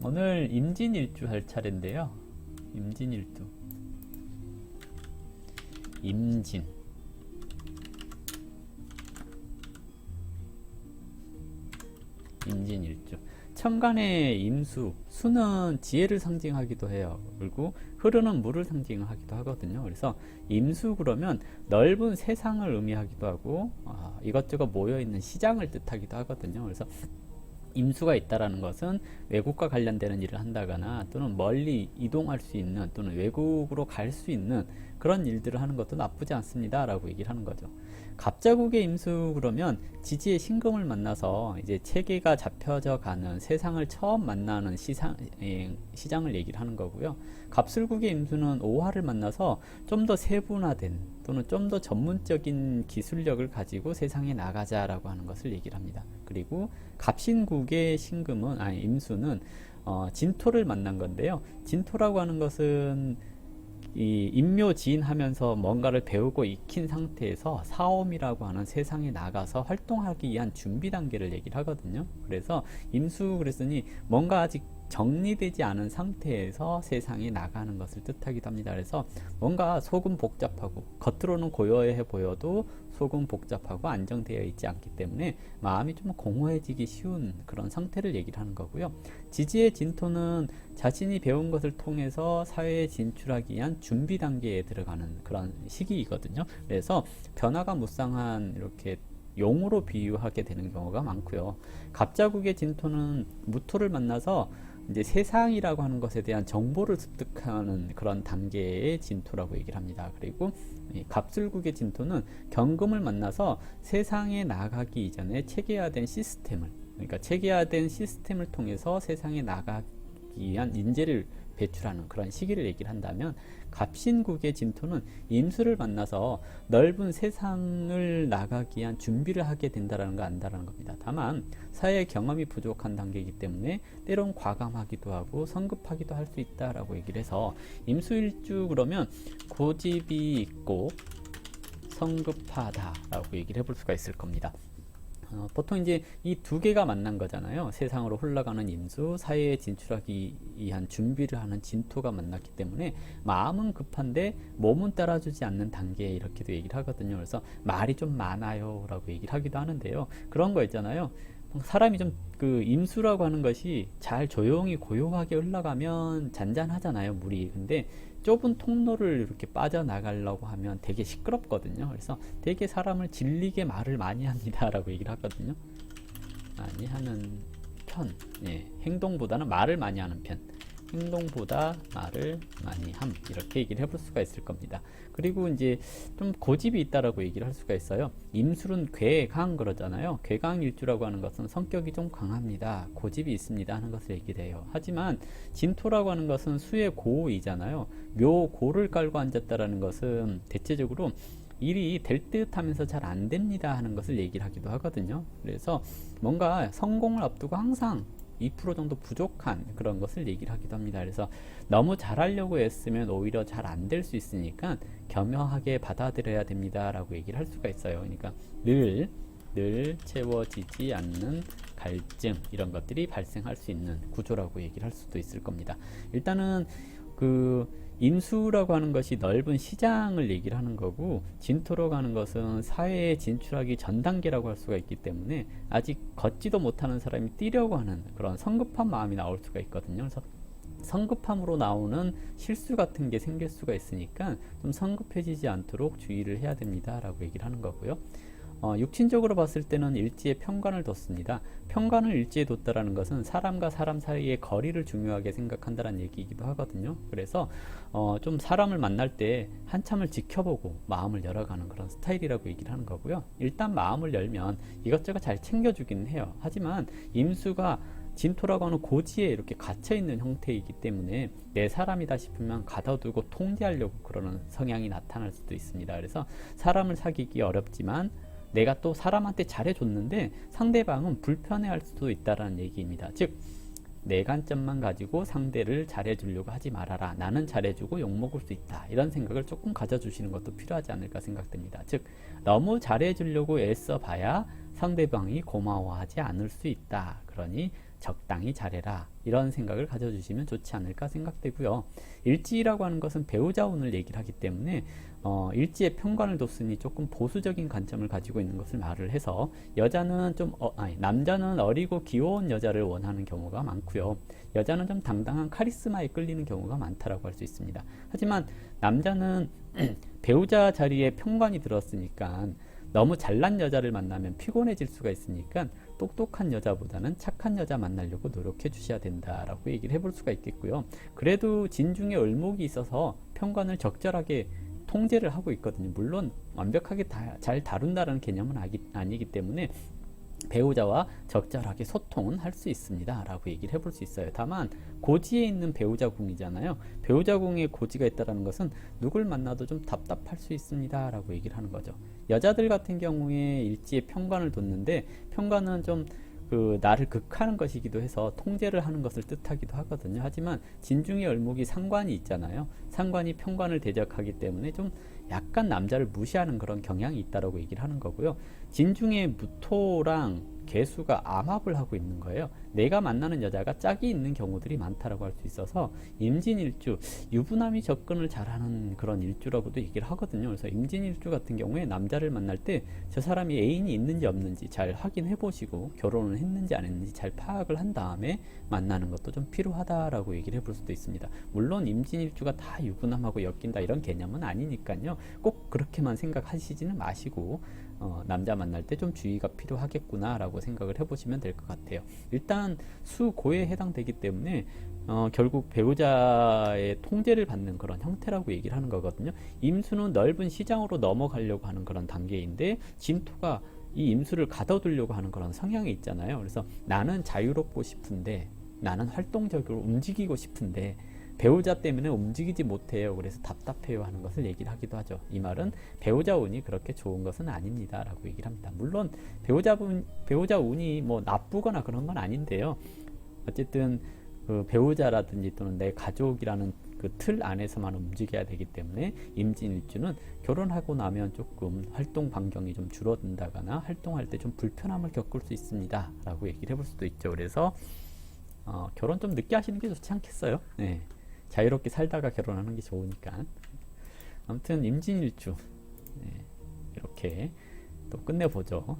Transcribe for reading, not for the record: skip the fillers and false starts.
오늘 임진일주 할 차례인데요. 임진일주. 임진일주. 천간의 임수, 수는 지혜를 상징하기도 해요. 그리고 흐르는 물을 상징하기도 하거든요. 그래서 임수 그러면 넓은 세상을 의미하기도 하고 이것저것 모여있는 시장을 뜻하기도 하거든요. 그래서 임수가 있다라는 것은 외국과 관련되는 일을 한다거나 또는 멀리 이동할 수 있는 또는 외국으로 갈 수 있는 그런 일들을 하는 것도 나쁘지 않습니다 라고 얘기를 하는 거죠. 갑자국의 임수 그러면 지지의 신금을 만나서 이제 체계가 잡혀져 가는 세상을 처음 만나는 시장을 얘기를 하는 거고요. 갑술국의 임수는 오화를 만나서 좀 더 세분화된 또는 좀 더 전문적인 기술력을 가지고 세상에 나가자라고 하는 것을 얘기를 합니다. 그리고 갑신국의 임수는 진토를 만난 건데요. 진토라고 하는 것은 이 임묘지인하면서 뭔가를 배우고 익힌 상태에서 사옴이라고 하는 세상에 나가서 활동하기 위한 준비 단계를 얘기를 하거든요. 그래서 임수 그랬으니 뭔가 아직 정리되지 않은 상태에서 세상에 나가는 것을 뜻하기도 합니다. 그래서 뭔가 속은 복잡하고 겉으로는 고요해 보여도 속은 복잡하고 안정되어 있지 않기 때문에 마음이 좀 공허해지기 쉬운 그런 상태를 얘기를 하는 거고요. 지지의 진토는 자신이 배운 것을 통해서 사회에 진출하기 위한 준비 단계에 들어가는 그런 시기이거든요. 그래서 변화가 무쌍한 이렇게 용으로 비유하게 되는 경우가 많고요. 갑자국의 진토는 무토를 만나서 이제 세상이라고 하는 것에 대한 정보를 습득하는 그런 단계의 진토라고 얘기를 합니다. 그리고 갑술국의 진토는 경금을 만나서 세상에 나가기 이전에 체계화된 시스템을, 그러니까 체계화된 시스템을 통해서 세상에 나가기 위한 인재를 배출하는 그런 시기를 얘기를 한다면, 갑신국의 진토는 임수를 만나서 넓은 세상을 나가기 위한 준비를 하게 된다는 거 안다라는 겁니다. 다만 사회 경험이 부족한 단계이기 때문에 때론 과감하기도 하고 성급하기도 할 수 있다라고 얘기를 해서, 임수일주 그러면 고집이 있고 성급하다라고 얘기를 해볼 수가 있을 겁니다. 보통 이제 이 두 개가 만난 거잖아요. 세상으로 흘러가는 임수, 사회에 진출하기 위한 준비를 하는 진토가 만났기 때문에 마음은 급한데 몸은 따라주지 않는 단계에 이렇게도 얘기를 하거든요. 그래서 말이 좀 많아요 라고 얘기를 하기도 하는데요. 그런 거 있잖아요. 사람이 좀 그 임수라고 하는 것이 잘 조용히 고요하게 흘러가면 잔잔하잖아요, 물이. 근데 좁은 통로를 이렇게 빠져나가려고 하면 되게 시끄럽거든요. 그래서 되게 사람을 질리게 말을 많이 합니다 라고 얘기를 하거든요. 많이 하는 편, 행동보다는 말을 많이 하는 편, 행동보다 말을 많이 함, 이렇게 얘기를 해볼 수가 있을 겁니다. 그리고 이제 좀 고집이 있다라고 얘기를 할 수가 있어요. 임술은 괴강 그러잖아요. 괴강일주라고 하는 것은 성격이 좀 강합니다, 고집이 있습니다 하는 것을 얘기를 해요. 하지만 진토라고 하는 것은 수의 고이잖아요. 묘고를 깔고 앉았다라는 것은 대체적으로 일이 될 듯 하면서 잘 안 됩니다 하는 것을 얘기를 하기도 하거든요. 그래서 뭔가 성공을 앞두고 항상 2% 정도 부족한 그런 것을 얘기를 하기도 합니다. 그래서 너무 잘하려고 했으면 오히려 잘 안 될 수 있으니까 겸허하게 받아들여야 됩니다 라고 얘기를 할 수가 있어요. 그러니까 늘 채워지지 않는 갈증, 이런 것들이 발생할 수 있는 구조라고 얘기를 할 수도 있을 겁니다. 일단은 그 임수라고 하는 것이 넓은 시장을 얘기를 하는 거고, 진토로 가는 것은 사회에 진출하기 전 단계라고 할 수가 있기 때문에 아직 걷지도 못하는 사람이 뛰려고 하는 그런 성급한 마음이 나올 수가 있거든요. 그래서 성급함으로 나오는 실수 같은 게 생길 수가 있으니까 좀 성급해지지 않도록 주의를 해야 됩니다 라고 얘기를 하는 거고요. 육친적으로 봤을 때는 일지에 편관을 뒀습니다. 편관을 일지에 뒀다라는 것은 사람과 사람 사이의 거리를 중요하게 생각한다는 얘기이기도 하거든요. 그래서 좀 사람을 만날 때 한참을 지켜보고 마음을 열어가는 그런 스타일이라고 얘기를 하는 거고요. 일단 마음을 열면 이것저것 잘 챙겨주기는 해요. 하지만 임수가 진토라고 하는 고지에 이렇게 갇혀있는 형태이기 때문에 내 사람이다 싶으면 가둬두고 통제하려고 그러는 성향이 나타날 수도 있습니다. 그래서 사람을 사귀기 어렵지만 내가 또 사람한테 잘해줬는데 상대방은 불편해할 수도 있다는 얘기입니다. 즉, 내 관점만 가지고 상대를 잘해주려고 하지 말아라, 나는 잘해주고 욕먹을 수 있다, 이런 생각을 조금 가져주시는 것도 필요하지 않을까 생각됩니다. 즉, 너무 잘해주려고 애써봐야 상대방이 고마워하지 않을 수 있다. 그러니 적당히 잘해라, 이런 생각을 가져주시면 좋지 않을까 생각되고요. 일지라고 하는 것은 배우자 운을 얘기를 하기 때문에 일지에 편관을 뒀으니 조금 보수적인 관점을 가지고 있는 것을 말을 해서, 여자는 남자는 어리고 귀여운 여자를 원하는 경우가 많고요. 여자는 좀 당당한 카리스마에 끌리는 경우가 많다라고 할 수 있습니다. 하지만 남자는 배우자 자리에 편관이 들었으니까 너무 잘난 여자를 만나면 피곤해질 수가 있으니까 똑똑한 여자보다는 착한 여자 만나려고 노력해 주셔야 된다라고 얘기를 해볼 수가 있겠고요. 그래도 진중에 을목이 있어서 편관을 적절하게 통제를 하고 있거든요. 물론 완벽하게 잘 다룬다는 개념은 아니기 때문에 배우자와 적절하게 소통은 할 수 있습니다 라고 얘기를 해볼 수 있어요. 다만 고지에 있는 배우자 궁이잖아요. 배우자 궁에 고지가 있다는 것은 누굴 만나도 좀 답답할 수 있습니다 라고 얘기를 하는 거죠. 여자들 같은 경우에 일지에 편관을 뒀는데, 편관은 좀 나를 극하는 것이기도 해서 통제를 하는 것을 뜻하기도 하거든요. 하지만 진중의 을목이 상관이 있잖아요. 상관이 편관을 대적하기 때문에 좀 약간 남자를 무시하는 그런 경향이 있다라고 얘기를 하는 거고요. 진중의 무토랑 개수가 암합을 하고 있는 거예요. 내가 만나는 여자가 짝이 있는 경우들이 많다라고 할 수 있어서 임진일주, 유부남이 접근을 잘하는 그런 일주라고도 얘기를 하거든요. 그래서 임진일주 같은 경우에 남자를 만날 때 저 사람이 애인이 있는지 없는지 잘 확인해 보시고, 결혼을 했는지 안 했는지 잘 파악을 한 다음에 만나는 것도 좀 필요하다라고 얘기를 해볼 수도 있습니다. 물론 임진일주가 다 유부남하고 엮인다 이런 개념은 아니니까요. 꼭 그렇게만 생각하시지는 마시고 남자 만날 때 좀 주의가 필요하겠구나 라고 생각을 해보시면 될 것 같아요. 일단 수고에 해당되기 때문에 결국 배우자의 통제를 받는 그런 형태라고 얘기를 하는 거거든요. 임수는 넓은 시장으로 넘어가려고 하는 그런 단계인데, 진토가 이 임수를 가둬두려고 하는 그런 성향이 있잖아요. 그래서 나는 자유롭고 싶은데, 나는 활동적으로 움직이고 싶은데 배우자 때문에 움직이지 못해요. 그래서 답답해요 하는 것을 얘기를 하기도 하죠. 이 말은 배우자 운이 그렇게 좋은 것은 아닙니다 라고 얘기를 합니다. 물론 배우자 운이 뭐 나쁘거나 그런 건 아닌데요. 어쨌든 배우자라든지 또는 내 가족이라는 그 틀 안에서만 움직여야 되기 때문에 임진일주는 결혼하고 나면 조금 활동 반경이 좀 줄어든다거나 활동할 때 좀 불편함을 겪을 수 있습니다 라고 얘기를 해볼 수도 있죠. 그래서 결혼 좀 늦게 하시는 게 좋지 않겠어요? 네. 자유롭게 살다가 결혼하는 게 좋으니까. 아무튼 임진일주, 네, 이렇게 또 끝내보죠.